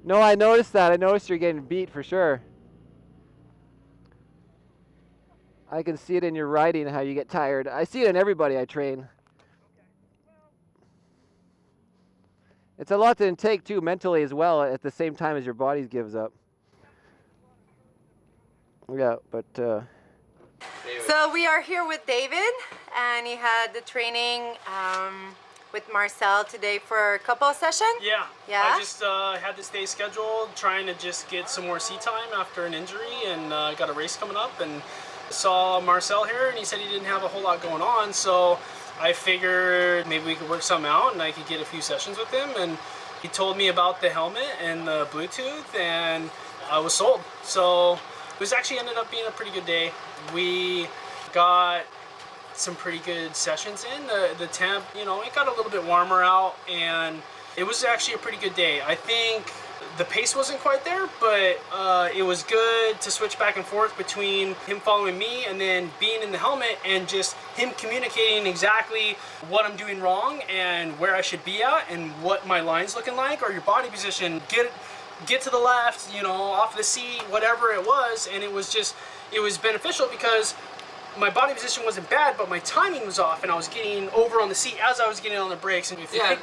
No, I noticed that. I noticed you're getting beat for sure. I can see it in your riding, how you get tired. I see it in everybody I train. It's a lot to intake too, mentally as well, at the same time as your body gives up. Yeah, but... So we are here with David, and he had the training with Marcel today for a couple of sessions? Yeah. Yeah? I just had this day scheduled, trying to just get some more seat time after an injury, and got a race coming up, and saw Marcel here, and he said he didn't have a whole lot going on, so I figured maybe we could work something out, and I could get a few sessions with him, and he told me about the helmet and the Bluetooth, and I was sold. So it actually ended up being a pretty good day. We got some pretty good sessions in. The temp, you know, it got a little bit warmer out, and it was actually a pretty good day. I think the pace wasn't quite there, but it was good to switch back and forth between him following me and then being in the helmet, and just him communicating exactly what I'm doing wrong and where I should be at and what my line's looking like, or your body position. Get to the left, you know, off the seat, whatever it was, and it was beneficial because my body position wasn't bad, but my timing was off, and I was getting over on the seat as I was getting on the brakes. And if yeah,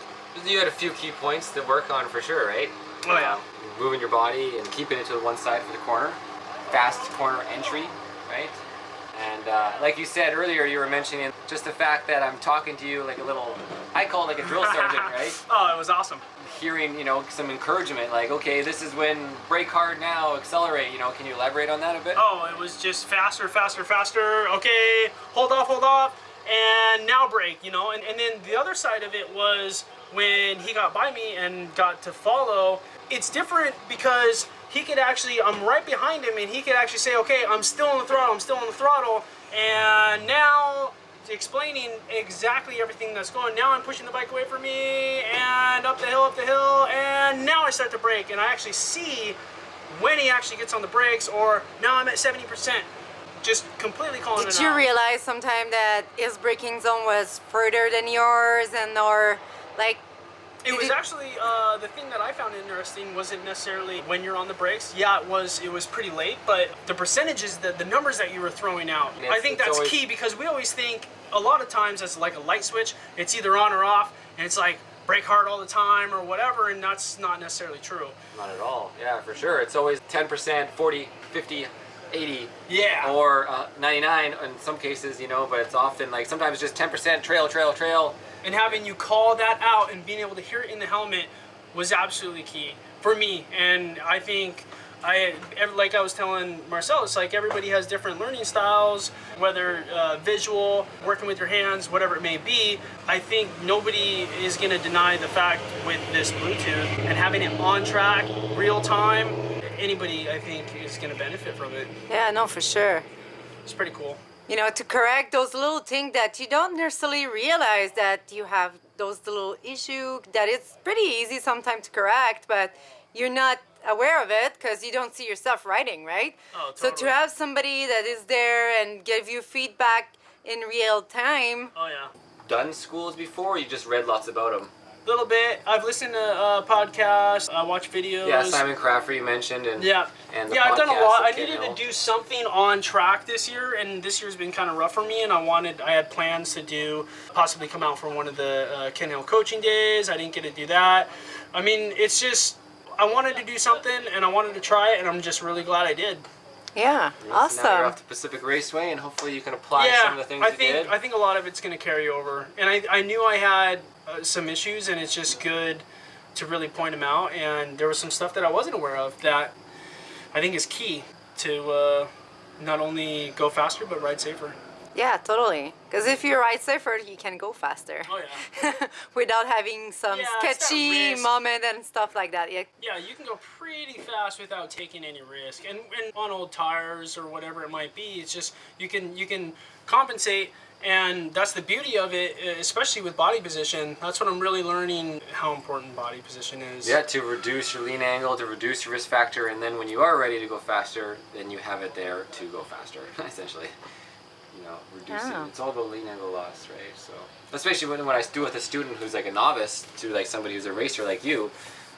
you had a few key points to work on for sure, right? Oh yeah. Moving your body and keeping it to the one side for the corner. Fast corner entry, right? And like you said earlier, you were mentioning just the fact that I'm talking to you like a little, I call it like a drill sergeant, right? Oh, it was awesome. Hearing, you know, some encouragement, like, okay, this is when brake hard now, accelerate, you know, can you elaborate on that a bit? Oh, it was just faster, faster, faster. Okay, hold off, and now brake, you know. And then the other side of it was when he got by me and got to follow. It's different because he could actually, I'm right behind him, and he could actually say, okay, I'm still on the throttle, and now explaining exactly everything that's going. Now I'm pushing the bike away from me, and up the hill, and now I start to brake, and I actually see when he actually gets on the brakes, or now I'm at 70%, just completely calling it out. Did you realize sometime that his braking zone was further than yours, and or like? It was actually, the thing that I found interesting wasn't necessarily when you're on the brakes. Yeah, it was pretty late, but the percentages, the numbers that you were throwing out, I think that's key, because we always think a lot of times as like a light switch, it's either on or off, and it's like brake hard all the time or whatever, and that's not necessarily true. Not at all, yeah, for sure. It's always 10%, 40, 50, 80, yeah, or 99 in some cases, you know, but it's often like sometimes just 10% trail. And having you call that out and being able to hear it in the helmet was absolutely key for me. And I think, like I was telling Marcel, it's like everybody has different learning styles, whether visual, working with your hands, whatever it may be. I think nobody is going to deny the fact with this Bluetooth and having it on track, real time, anybody I think is going to benefit from it. Yeah, no, for sure. It's pretty cool. You know, to correct those little things that you don't necessarily realize that you have those little issues, that it's pretty easy sometimes to correct, but you're not aware of it because you don't see yourself riding, right? Oh, totally. So to have somebody that is there and give you feedback in real time. Oh, yeah. Done schools before, or you just read lots about them? A little bit. I've listened to podcasts, watched videos. Yeah, Simon Crafter you mentioned, and I've done a lot. I needed to do something on track this year, and this year's been kind of rough for me, and I had plans to possibly come out for one of the Ken Hill coaching days. I didn't get to do that. I mean, it's just, I wanted to do something, and I wanted to try it, and I'm just really glad I did. Yeah, awesome. Now you're off to Pacific Raceway, and hopefully you can apply some of the things you did. I think a lot of it's going to carry over, and I knew I had some issues, and it's just good to really point them out, and there was some stuff that I wasn't aware of that I think is key to not only go faster but ride safer. Yeah, totally. Because if you ride safer, you can go faster. Oh yeah. Without having some sketchy moment and stuff like that. Yeah, you can go pretty fast without taking any risk. And on old tires or whatever it might be, it's just you can compensate. And that's the beauty of it, especially with body position. That's what I'm really learning, how important body position is. Yeah, to reduce your lean angle, to reduce your risk factor, and then when you are ready to go faster, then you have it there to go faster, essentially. You know, reduce it. It's all about lean angle loss, right? So, especially when I do with a student who's like a novice to like somebody who's a racer like you,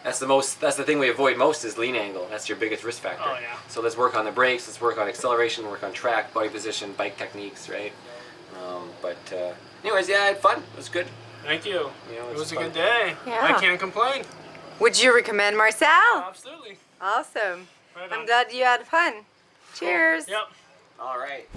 That's the thing we avoid most is lean angle. That's your biggest risk factor. Oh, yeah. So let's work on the brakes. Let's work on acceleration. Work on track, body position, bike techniques, right? Anyways, yeah, I had fun. It was good. Thank you. You know, It was a fun. good day. Yeah. I can't complain. Would you recommend Marcel? Absolutely. Awesome. Right I'm on. glad you had fun. Cheers. Yep. All right.